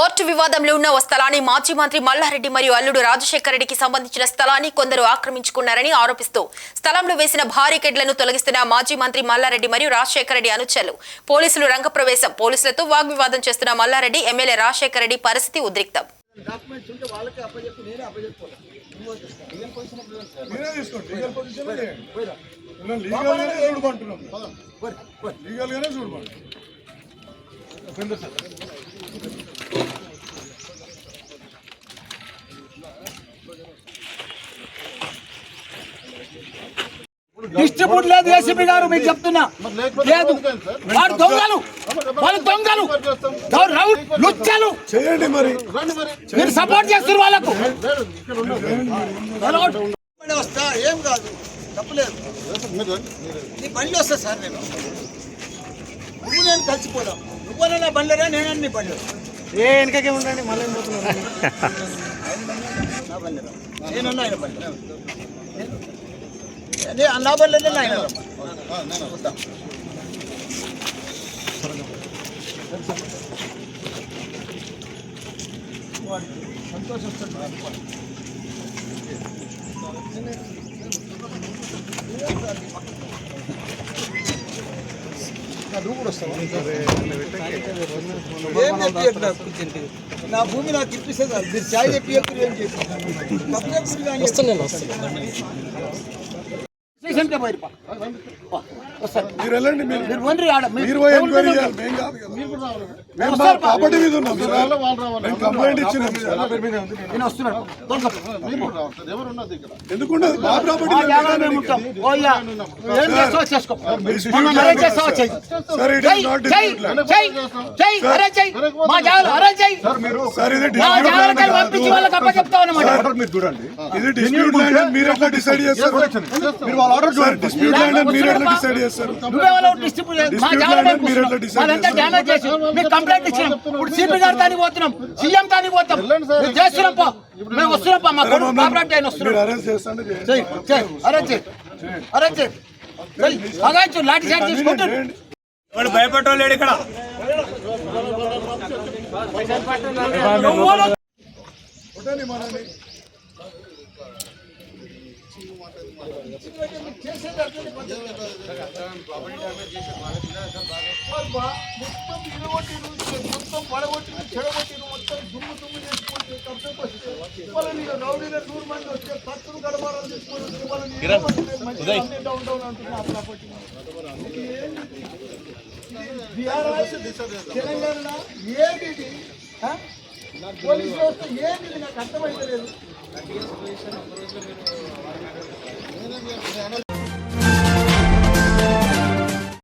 Port వివాదంలో ఉన్న ఓ స్థలాన్ని మాజీ మంత్రి మల్లారెడ్డి మరియు అల్లుడు రాజశేఖర రెడ్డికి సంబంధించిన స్థలాన్ని కొందరు ఆక్రమించుకున్నారని ఆరోపిస్తూ స్థలంలో వేసిన భారీకెడ్లను తొలగిస్తున్న మాజీ మంత్రి మల్లారెడ్డి మరియు రాజశేఖర రెడ్డి అనుచరులు పోలీసులు రంగప్రవేశం. పోలీసులతో వాగ్వివాదం చేస్తున్న మల్లారెడ్డి ఎమ్మెల్యే రాజశేఖర రెడ్డి పరిస్థితి ఉద్రిక్తం. డిస్ట్రిబ్యూట్ లేదు. ఏసీపీ గారు మీకు చెప్తున్నా లేదు. వాడు దొంగలు, వాళ్ళు దొంగలు, లుచ్చాలు చేయండి. మరి మీరు సపోర్ట్ చేస్తారు వాళ్ళకు. వస్తా ఏం కాదు, తప్పలేదు. నీ బండి వస్తా సార్, నేను కలిసిపోదాం. నువ్వన్నా బండిరా, నేనన్నీ బండి ఏ వెనకకే ఉండండి. మళ్ళీ నా బండిరా, నేనున్నా ఆయన బండి, నా బండి ఆయన వద్దాం. సంతోషిస్తాడు. నా భూమి నాకు ఇప్పిస్తే మీరు చాయ్ చెప్పి ఏం చేస్తారు. మీరు వెళ్ళండి, ప్రాపర్టీ మీద ఉన్నాం, కంప్లైంట్ ఇచ్చినాం. ఎందుకుండదు? మా ప్రాపర్టీ ఇది డిస్ప్యూట్ ల్యాండ్. మీరు ఎట్లా డిసైడ్ చేస్తారు? డిస్ప్యూట్ ల్యాండ్ మీరు ఎట్లా డిసైడ్ చేస్తారు? కంప్లైంట్ ఇచ్చినాం. ఇప్పుడు సిపి గారు దానికి పోతున్నాం, సీఎం దానికి పోతాం, చేస్తున్నాం. మేము వస్తున్నాం. మా ప్రాపర్టీ ఆయన వస్తున్నాం. అరేంజ్ లాఠీ చార్జ్ తీసుకుంటారు. భయపడలేడు ఇక్కడ. మొత్తం పడగొట్టి చెడగొట్టి మొత్తం దుమ్ము చేసుకుంటే వాళ్ళని రౌడీలో 100 మంది వస్తే ఖర్చులు గడపాలని తీసుకొని వాళ్ళని డౌన్ డౌన్ అంటున్నా. ప్రాపర్టీ తెలంగాణ ఏది పోలీసు వ్యవస్థ ఏది నాకు అర్థమైతలేదు.